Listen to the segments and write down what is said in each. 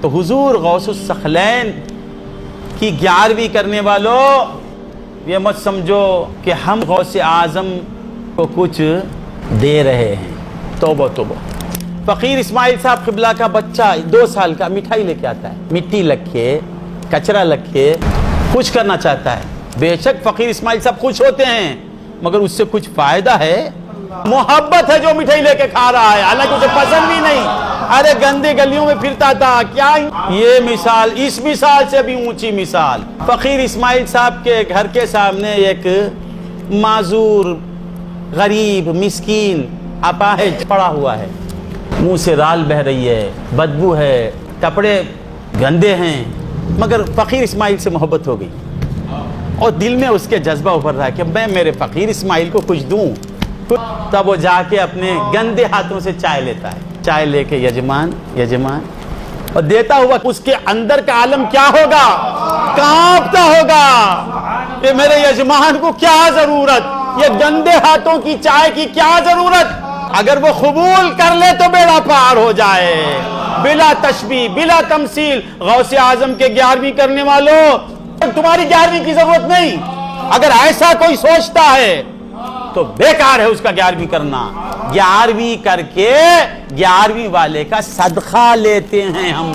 تو حضور غوث الثقلین کی 11ویں کرنے والوں یہ مت سمجھو کہ ہم غوث اعظم کو کچھ دے رہے ہیں. توبہ توبہ. فقیر اسماعیل صاحب قبلہ کا بچہ 2 سال کا مٹھائی لے کے آتا ہے، مٹی لکھے کچرا لکھے خوش کرنا چاہتا ہے. بے شک فقیر اسماعیل صاحب خوش ہوتے ہیں، مگر اس سے کچھ فائدہ ہے؟ محبت ہے جو مٹھائی لے کے کھا رہا ہے، حالانکہ اسے پسند بھی نہیں. ارے گندے گلیوں میں پھرتا تھا کیا. یہ مثال اس مثال سے بھی اونچی مثال. فقیر اسماعیل صاحب کے گھر کے سامنے ایک معذور غریب مسکین اپاہج پڑا ہوا ہے، منہ سے رال بہ رہی ہے، بدبو ہے، کپڑے گندے ہیں، مگر فقیر اسماعیل سے محبت ہو گئی اور دل میں اس کے جذبہ ابھر رہا ہے کہ میں میرے فقیر اسماعیل کو کچھ دوں. تب وہ جا کے اپنے گندے ہاتھوں سے چائے لیتا ہے، چائے لے کے یجمان اور دیتا ہوا اس کے اندر کا عالم کیا ہوگا؟ کانپتا ہوگا کہ میرے یجمان کو کیا ضرورت، یہ گندے ہاتھوں کی چائے کی کیا ضرورت. اگر وہ قبول کر لے تو بیڑا پار ہو جائے. بلا تشبیہ بلا تمثیل غوث اعظم کے 11ویں کرنے والوں، تمہاری 11ویں کی ضرورت نہیں. اگر ایسا کوئی سوچتا ہے تو بیکار ہے اس کا 11ویں کرنا. 11ویں کر کے 11ویں والے کا صدقہ لیتے ہیں ہم،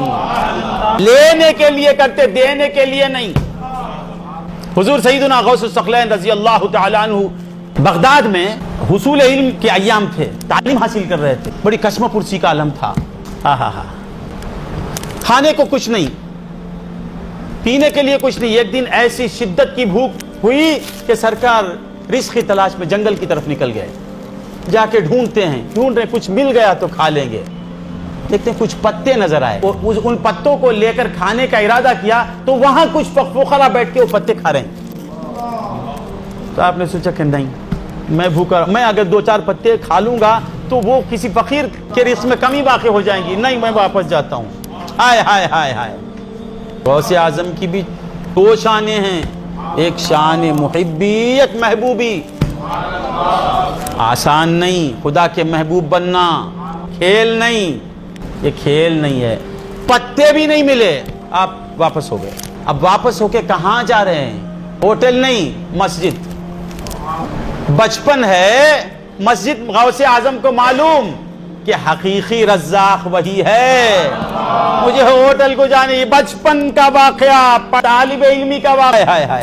لینے کے لیے کرتے، دینے کے لیے نہیں. حضور سیدنا غوث الثقلین رضی اللہ تعالیٰ عنہ بغداد میں حصول علم کے ایام تھے، تعلیم حاصل کر رہے تھے. بڑی کشمہ پرسی کا عالم تھا. کھانے کو کچھ نہیں، پینے کے لیے کچھ نہیں. ایک دن ایسی شدت کی بھوک ہوئی کہ سرکار رزق کی تلاش میں جنگل کی طرف نکل گئے. جا کے ڈھونڈ رہے کچھ مل گیا تو کھا لیں گے. دیکھتے ہیں کچھ پتے نظر آئے، ان پتوں کو لے کر کھانے کا ارادہ کیا تو وہاں کچھ فقراء بیٹھ کے وہ پتے کھا رہے ہیں. تو آپ نے سوچا کہ نہیں، میں بھوکا، میں اگر 2-4 پتے کھا لوں گا تو وہ کسی فقیر کے رزق میں کمی واقع ہو جائیں گی. نہیں، میں واپس جاتا ہوں. ہائے ہائے ہائے ہائے. غوث اعظم کی بھی 2 شانیں ہیں، ایک شان محبی، ایک محبوبی. آسان نہیں خدا کے محبوب بننا، کھیل نہیں، یہ کھیل نہیں ہے. پتے بھی نہیں ملے، آپ واپس ہو گئے. اب واپس ہو کے کہاں جا رہے ہیں؟ ہوٹل نہیں، مسجد. بچپن ہے، مسجد غوث اعظم کو معلوم کہ حقیقی رزاق وہی ہے، مجھے ہوٹل کو جانے. یہ بچپن کا واقعہ، طالب علمی کا واقعہ.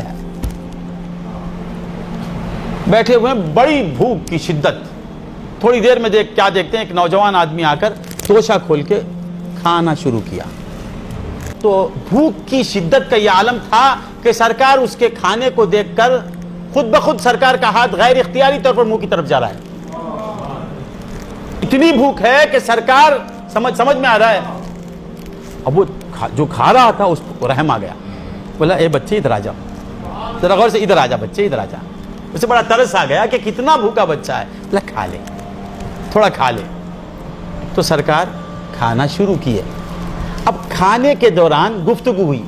بیٹھے ہوئے بڑی بھوک کی شدت. تھوڑی دیر میں کیا دیکھتے ہیں، ایک نوجوان آدمی آ کر توشہ کھول کے کھانا شروع کیا. تو بھوک کی شدت کا یہ عالم تھا کہ سرکار اس کے کھانے کو دیکھ کر خود بخود سرکار کا ہاتھ غیر اختیاری طور پر منہ کی طرف جا رہا ہے. اتنی بھوک ہے کہ سرکار سمجھ میں آ رہا ہے. اب وہ جو کھا رہا تھا اس کو رحم آ گیا. بولا اے بچے ادھر آ جاؤ، ذرا غور سے ادھر آ جا بچے، ادھر آ جا. اسے بڑا ترس آ گیا کہ کتنا بھوکا بچہ ہے. بولا کھا لے، تھوڑا کھا لے. تو سرکار کھانا شروع کیے. اب کھانے کے دوران گفتگو ہوئی.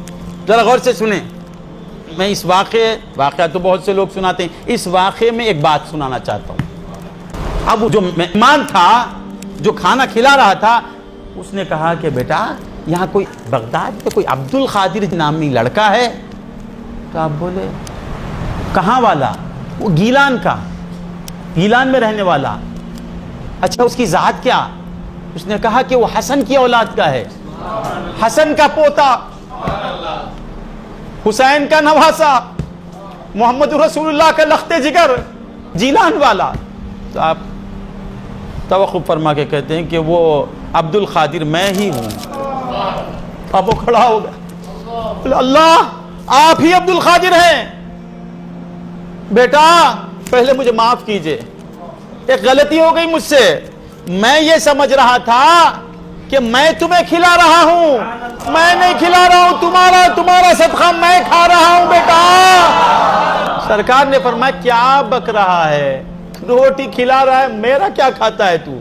ذرا غور سے سنیں. میں اس واقعہ تو بہت سے لوگ سناتے ہیں، اس واقعے میں ایک بات سنانا چاہتا ہوں. اب جو مہمان تھا جو کھانا کھلا رہا تھا، اس نے کہا کہ بیٹا یہاں کوئی بغداد میں کوئی عبد القادر نامی لڑکا ہے؟ تو آپ بولے کہاں والا؟ وہ گیلان کا، گیلان میں رہنے والا. اچھا اس کی ذات کیا؟ اس نے کہا کہ وہ حسن کی اولاد کا ہے، حسن کا پوتا، حسین کا نواسا، محمد رسول اللہ کا لخت جگر، جیلان والا. تو آپ توقف فرما کے کہتے ہیں کہ وہ عبد القادر میں ہی ہوں. اب وہ کھڑا ہو گیا. اللہ آپ ہی عبد القادر ہیں؟ بیٹا پہلے مجھے معاف کیجئے، ایک غلطی ہو گئی مجھ سے. میں یہ سمجھ رہا تھا کہ میں تمہیں کھلا رہا ہوں، میں نہیں کھلا رہا ہوں، تمہارا صدقہ میں کھا رہا ہوں. بیٹا سرکار نے فرمایا کیا بک رہا ہے، روٹی کھلا رہا ہے، میرا کیا کھاتا ہے تو؟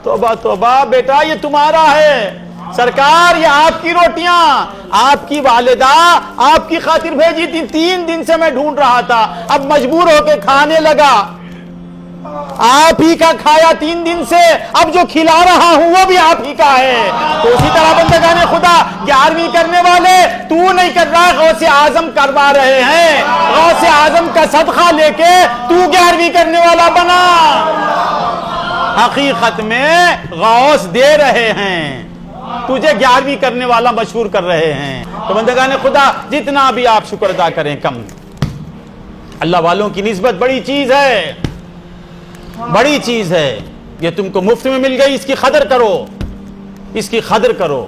توبہ توبہ بیٹا یہ تمہارا ہے. سرکار یہ آپ کی روٹیاں آپ کی والدہ آپ کی خاطر بھیجی تھی، 3 دن سے میں ڈھونڈ رہا تھا، اب مجبور ہو کے کھانے لگا. آپ ہی کا کھایا 3 دن سے، اب جو کھلا رہا ہوں وہ بھی آپ ہی کا ہے. تو اسی طرح بندگان خدا نہیں کر رہا ہے، غوث اعظم کروا رہے ہیں۔ غوث اعظم کا صدقہ لے کے تو 11ویں کرنے والا بنا۔ حقیقت میں غوث دے رہے ہیں، تجھے 11ویں کرنے والا مشہور کر رہے ہیں۔ تو بندگان خدا جتنا بھی آپ شکر ادا کریں کم۔ اللہ والوں کی نسبت بڑی چیز ہے، بڑی چیز ہے۔ یہ تم کو مفت میں مل گئی، اس کی قدر کرو، اس کی قدر کرو۔